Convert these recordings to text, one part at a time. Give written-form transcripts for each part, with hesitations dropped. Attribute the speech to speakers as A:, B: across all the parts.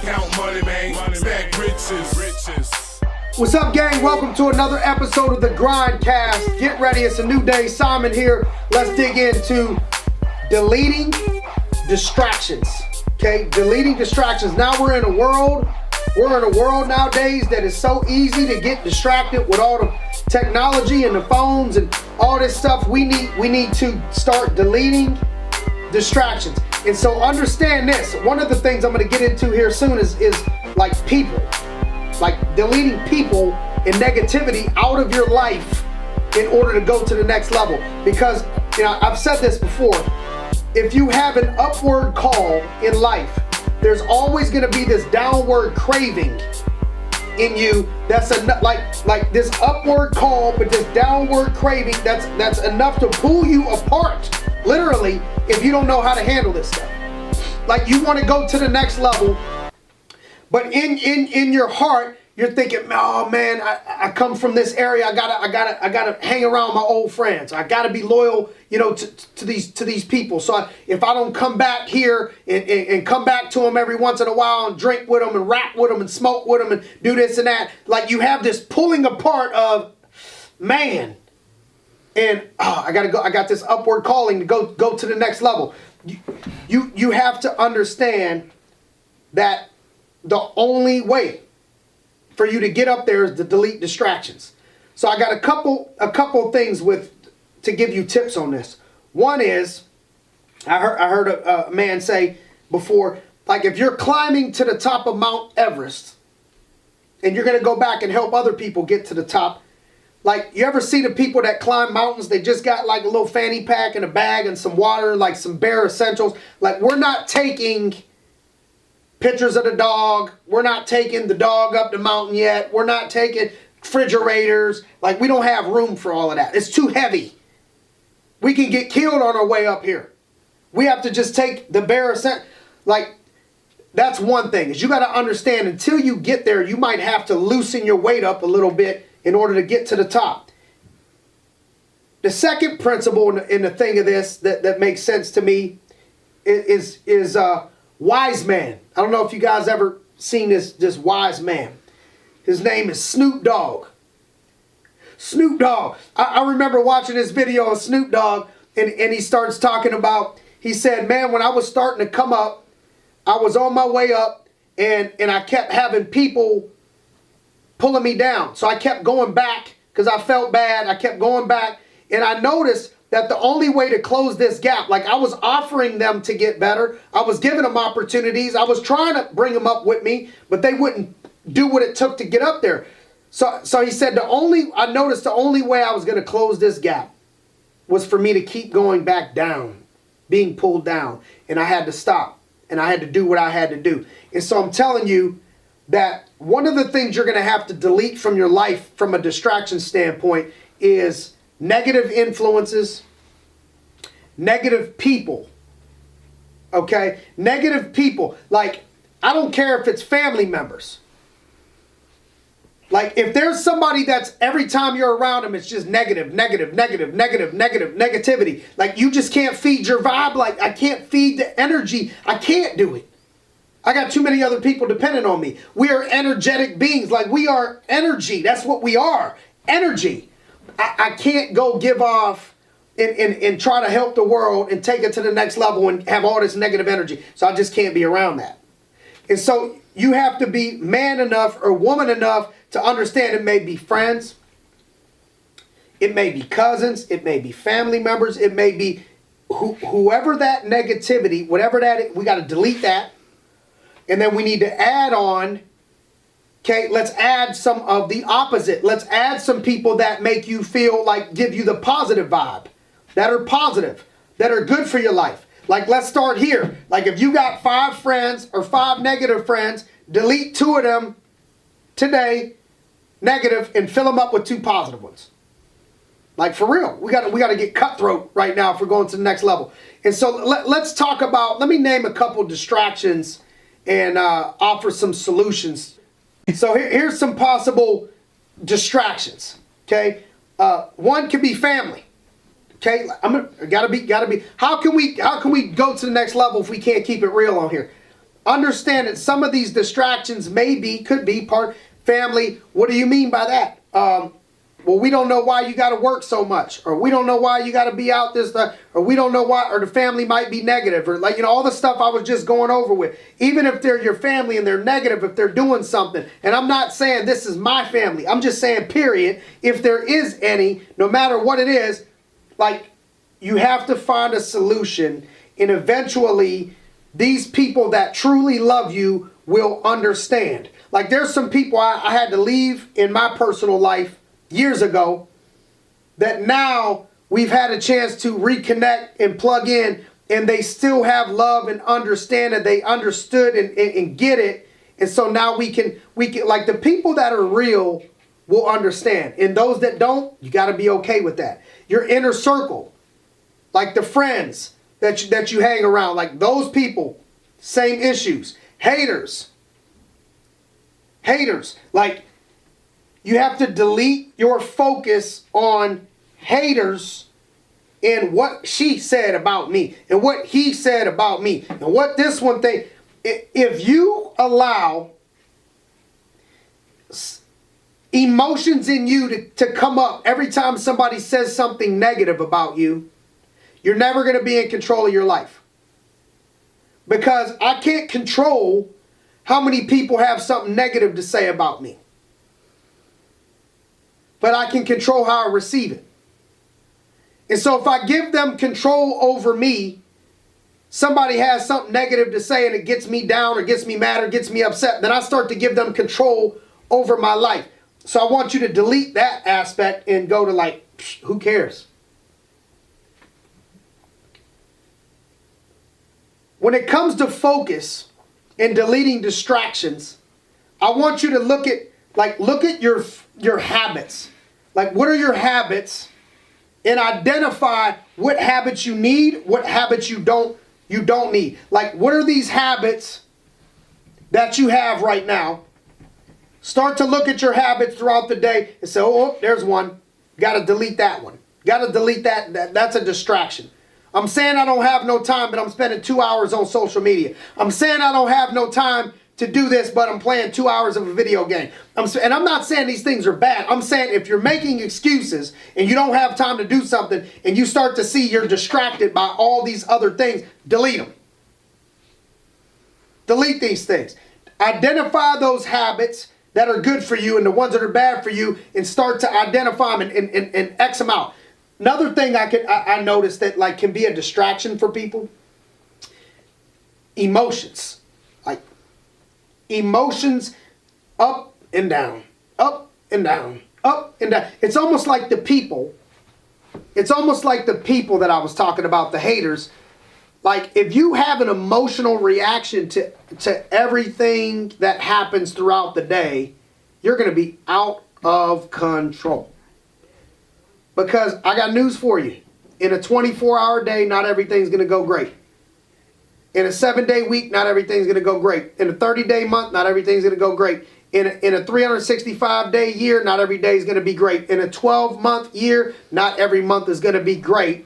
A: count money, man. Stack riches.
B: What's up, gang? Welcome to another episode of the Grindcast. Get ready, it's a new day. Simon here. Let's dig into deleting distractions. Okay, deleting distractions. Now we're in a world nowadays that is so easy to get distracted with all the technology and the phones and all this stuff. We need to start deleting distractions. And so understand this. One of the things I'm going to get into here soon is like people. Like deleting people and negativity out of your life in order to go to the next level. Because, you know, I've said this before. If you have an upward call in life, there's always going to be this downward craving in you. That's like this upward call, but this downward craving. That's enough to pull you apart, literally, if you don't know how to handle this stuff. Like you want to go to the next level. But in your heart, you're thinking, oh man, I come from this area. I gotta hang around my old friends. I gotta be loyal, you know, to these people. So if I don't come back here and come back to them every once in a while and drink with them and rap with them and smoke with them and do this and that, like you have this pulling apart of, man, and I gotta go. I got this upward calling to go to the next level. You have to understand that the only way for you to get up there is to delete distractions. So I got a couple things to give you tips on this. One is, I heard a man say before, like if you're climbing to the top of Mount Everest and you're going to go back and help other people get to the top, like you ever see the people that climb mountains, they just got like a little fanny pack and a bag and some water, like some bare essentials. Like we're not taking pictures of the dog. We're not taking the dog up the mountain yet. We're not taking refrigerators. Like we don't have room for all of that. It's too heavy. We can get killed on our way up here. We have to just take the bare essentials. Like that's one thing is you got to understand until you get there, you might have to loosen your weight up a little bit in order to get to the top. The second principle in the thing of this that makes sense to me is wise man. I don't know if you guys ever seen this wise man. His name is Snoop Dogg. Snoop Dogg. I remember watching this video of Snoop Dogg and he starts talking about, he said, man, when I was starting to come up, I was on my way up and I kept having people pulling me down. So I kept going back because I felt bad. I kept going back and I noticed that the only way to close this gap, like I was offering them to get better. I was giving them opportunities. I was trying to bring them up with me, but they wouldn't do what it took to get up there. So he said I noticed the only way I was going to close this gap was for me to keep going back down, being pulled down. And I had to stop and I had to do what I had to do. And so I'm telling you that one of the things you're going to have to delete from your life from a distraction standpoint is negative influences, negative people, okay? Negative people. Like, I don't care if it's family members. Like, if there's somebody that's every time you're around them, it's just negativity. Like, you just can't feed your vibe. Like, I can't feed the energy. I can't do it. I got too many other people depending on me. We are energetic beings. Like, we are energy. That's what we are. Energy. I can't go give off and try to help the world and take it to the next level and have all this negative energy. So I just can't be around that. And so you have to be man enough or woman enough to understand it may be friends. It may be cousins. It may be family members. It may be whoever that negativity, whatever that is, we got to delete that. And then we need to add on. Okay, let's add some of the opposite. Let's add some people that make you feel like, give you the positive vibe, that are positive, that are good for your life. Like, let's start here. Like, if you got 5 friends or 5 negative friends, delete 2 of them today, negative, and fill them up with 2 positive ones. Like, for real. We got to get cutthroat right now if we're going to the next level. And so let's talk about, let me name a couple distractions and offer some solutions. So here's some possible distractions. Okay, one could be family. Okay, gotta be. How can we go to the next level if we can't keep it real on here? understand that some of these distractions could be part family. What do you mean by that? Well, we don't know why you got to work so much, or we don't know why you got to be out this stuff, or we don't know why, or the family might be negative, or like, all the stuff I was just going over with. Even if they're your family and they're negative, if they're doing something, and I'm not saying this is my family, I'm just saying period, if there is any, no matter what it is, like, you have to find a solution, and eventually these people that truly love you will understand. Like, there's some people I had to leave in my personal life years ago that now we've had a chance to reconnect and plug in, and they still have love and understand, and they understood and get it. And so now we can like, the people that are real will understand, and those that don't, you got to be okay with that. Your inner circle, like the friends that you hang around, like those people, same issues. Haters, like, you have to delete your focus on haters and what she said about me and what he said about me and what this one thing. If you allow emotions in you to come up every time somebody says something negative about you, you're never going to be in control of your life. Because I can't control how many people have something negative to say about me. But I can control how I receive it. And so if I give them control over me, somebody has something negative to say and it gets me down or gets me mad or gets me upset, then I start to give them control over my life. So I want you to delete that aspect and go to, like, who cares? When it comes to focus and deleting distractions, I want you to look at your habits. Like, what are your habits? And identify what habits you need, what habits you don't need. Like, what are these habits that you have right now? Start to look at your habits throughout the day and say, oh, there's one. Got to delete that one. Got to delete that. That's a distraction. I'm saying I don't have no time, but I'm spending 2 hours on social media. I'm saying I don't have no time to do this, but I'm playing 2 hours of a video game. And I'm not saying these things are bad. I'm saying if you're making excuses and you don't have time to do something and you start to see you're distracted by all these other things, delete them. Delete these things. Identify those habits that are good for you and the ones that are bad for you, and start to identify them and X them out. Another thing I noticed that, like, can be a distraction for people, emotions. Like, emotions up and down, up and down, up and down. It's almost like the people that I was talking about, the haters. Like, if you have an emotional reaction to everything that happens throughout the day, you're going to be out of control. Because I got news for you. In a 24-hour day, not everything's going to go great. In a 7-day week, not everything's going to go great. In a 30-day month, not everything's going to go great. In a 365-day year, not every day is going to be great. In a 12-month year, not every month is going to be great.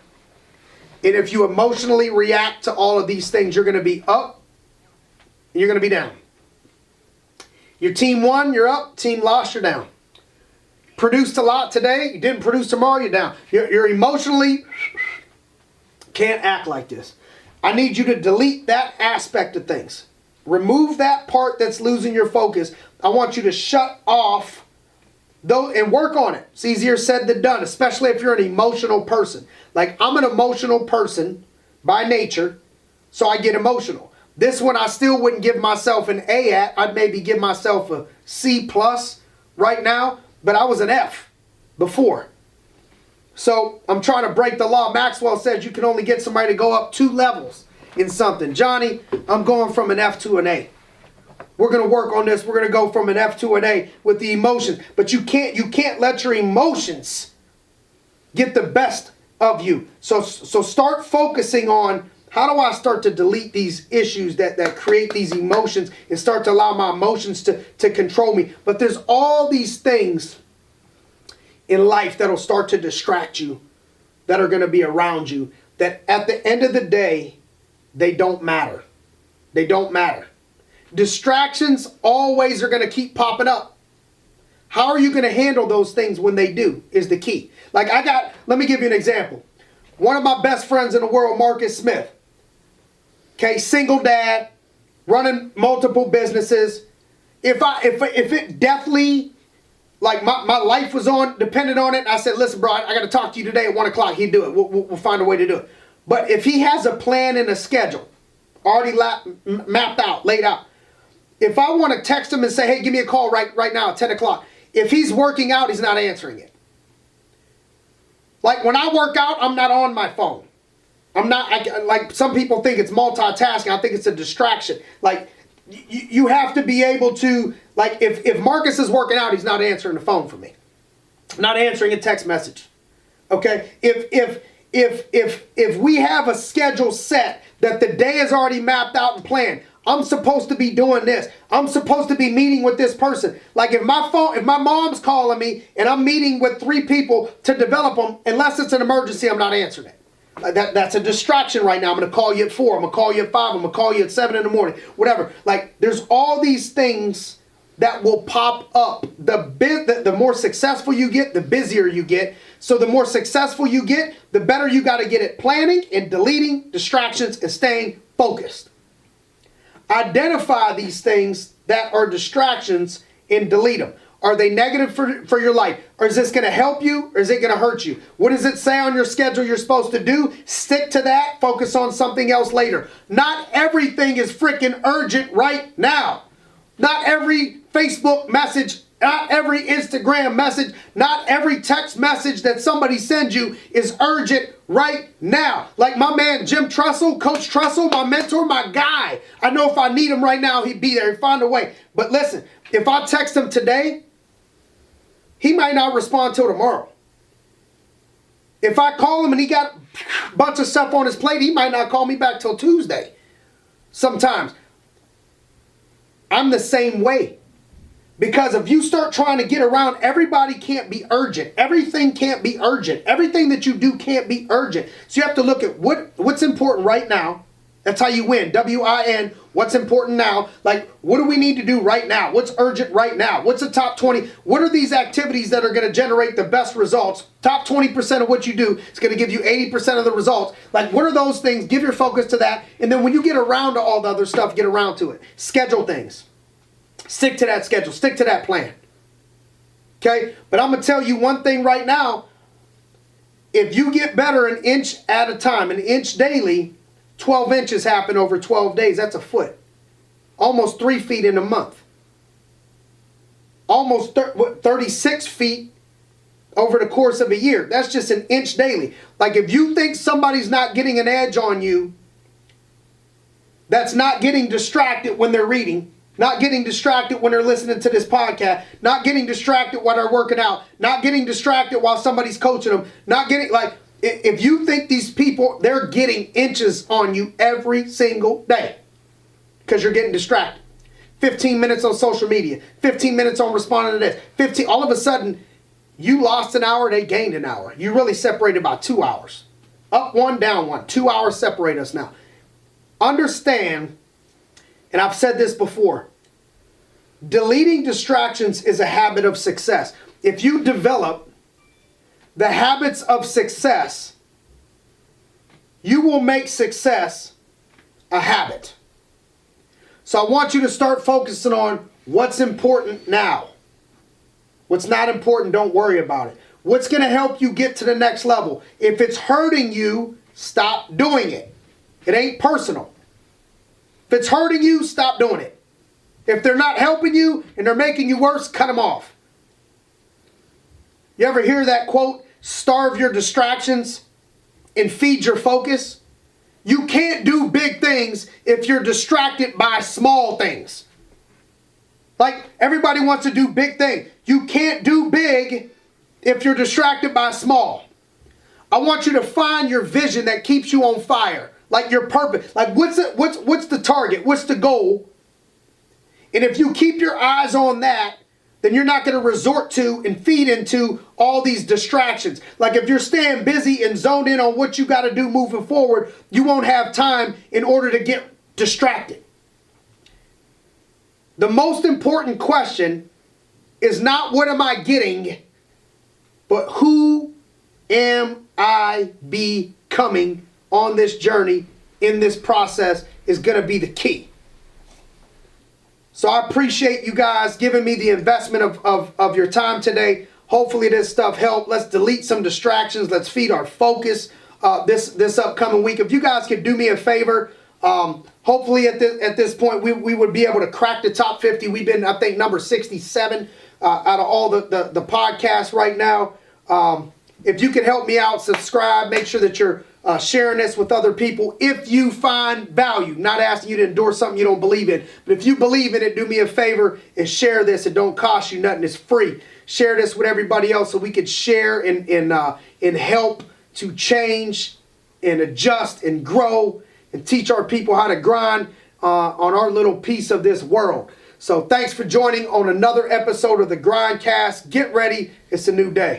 B: And if you emotionally react to all of these things, you're going to be up and you're going to be down. Your team won, you're up. Team lost, you're down. Produced a lot today, you didn't produce tomorrow, you're down. You're emotionally can't act like this. I need you to delete that aspect of things. Remove that part that's losing your focus. I want you to shut off those and work on it. It's easier said than done, especially if you're an emotional person. Like, I'm an emotional person by nature, so I get emotional. This one I still wouldn't give myself an A at. I'd maybe give myself a C plus right now, but I was an F before. So I'm trying to break the law. Maxwell says you can only get somebody to go up 2 levels in something. Johnny, I'm going from an F to an A. We're going to work on this. We're going to go from an F to an A with the emotions. But you can't let your emotions get the best of you. So start focusing on, how do I start to delete these issues that create these emotions and start to allow my emotions to control me. But there's all these things in life that'll start to distract you, that are going to be around you, that at the end of the day, they don't matter. They don't matter. Distractions always are going to keep popping up. How are you going to handle those things when they do is the key. Like let me give you an example. One of my best friends in the world, Marcus Smith. Okay, single dad, running multiple businesses. If it definitely, like my life was depended on it, and I said, listen, bro, I got to talk to you today at 1 o'clock. He'd do it. We'll find a way to do it. But if he has a plan and a schedule already mapped out, laid out, if I want to text him and say, hey, give me a call right now at 10 o'clock, if he's working out, he's not answering it. Like when I work out, I'm not on my phone. Like some people think it's multitasking. I think it's a distraction. Like you have to be able to, like if Marcus is working out, he's not answering the phone for me. Not answering a text message. Okay? If we have a schedule set that the day is already mapped out and planned, I'm supposed to be doing this. I'm supposed to be meeting with this person. Like if my mom's calling me and I'm meeting with 3 people to develop them, unless it's an emergency, I'm not answering it. Like that's a distraction right now. I'm going to call you at 4. I'm going to call you at 5. I'm going to call you at 7 in the morning. Whatever. Like there's all these things that will pop up. The more successful you get, the busier you get. So the more successful you get, the better you got to get at planning and deleting distractions and staying focused. Identify these things that are distractions and delete them. Are they negative for your life? Or is this going to help you or is it going to hurt you? What does it say on your schedule you're supposed to do? Stick to that. Focus on something else later. Not everything is freaking urgent right now. Not every Facebook message, not every Instagram message, not every text message that somebody sends you is urgent right now. Like my man Jim Trussell, Coach Trussell, my mentor, my guy. I know if I need him right now, he'd be there. He'd find a way. But listen, if I text him today, he might not respond till tomorrow. If I call him and he got a bunch of stuff on his plate, he might not call me back till Tuesday. Sometimes. I'm the same way. Because if you start trying to get around, everybody can't be urgent. Everything can't be urgent. Everything that you do can't be urgent. So you have to look at what's important right now. That's how you win. W-I-N. What's important now? Like, what do we need to do right now? What's urgent right now? What's the top 20? What are these activities that are going to generate the best results? Top 20% of what you do is going to give you 80% of the results. Like, what are those things? Give your focus to that. And then when you get around to all the other stuff, get around to it. Schedule things. Stick to that schedule. Stick to that plan. Okay? But I'm going to tell you one thing right now. If you get better an inch at a time, an inch daily, 12 inches happen over 12 days. That's a foot. Almost 3 feet in a month. Almost 36 feet over the course of a year. That's just an inch daily. Like if you think somebody's not getting an edge on you, that's not getting distracted when they're reading, not getting distracted when they're listening to this podcast, not getting distracted while they're working out, not getting distracted while somebody's coaching them, not getting like... If you think these people, they're getting inches on you every single day because you're getting distracted. 15 minutes on social media, 15 minutes on responding to this, all of a sudden, you lost an hour, they gained an hour. You really separated by 2 hours. Up one, down one. 2 hours separate us now. Understand, and I've said this before, deleting distractions is a habit of success. If you develop the habits of success, you will make success a habit. So I want you to start focusing on what's important now. What's not important, don't worry about it. What's going to help you get to the next level? If it's hurting you, stop doing it. It ain't personal. If it's hurting you, stop doing it. If they're not helping you and they're making you worse, cut them off. You ever hear that quote, starve your distractions and feed your focus? You can't do big things if you're distracted by small things. Like everybody wants to do big things. You can't do big if you're distracted by small. I want you to find your vision that keeps you on fire. Like your purpose. Like what's the target? What's the goal? And if you keep your eyes on that, then you're not going to resort to and feed into all these distractions. Like if you're staying busy and zoned in on what you got to do moving forward, you won't have time in order to get distracted. the most important question is not what am I getting, but who am I becoming on this journey, in this process, is going to be the key. So I appreciate you guys giving me the investment of your time today. Hopefully this stuff helped. Let's delete some distractions. Let's feed our focus this upcoming week. If you guys could do me a favor, hopefully at this point we would be able to crack the top 50. We've been, I think, number 67 out of all the podcasts right now. If you could help me out, subscribe, make sure that you're sharing this with other people. If you find value, not asking you to endorse something you don't believe in, but if you believe in it, do me a favor and share this. It don't cost you nothing. It's free. Share this with everybody else so we could share and help to change and adjust and grow and teach our people how to grind on our little piece of this world. So thanks for joining on another episode of the Grindcast. Get ready. It's a new day.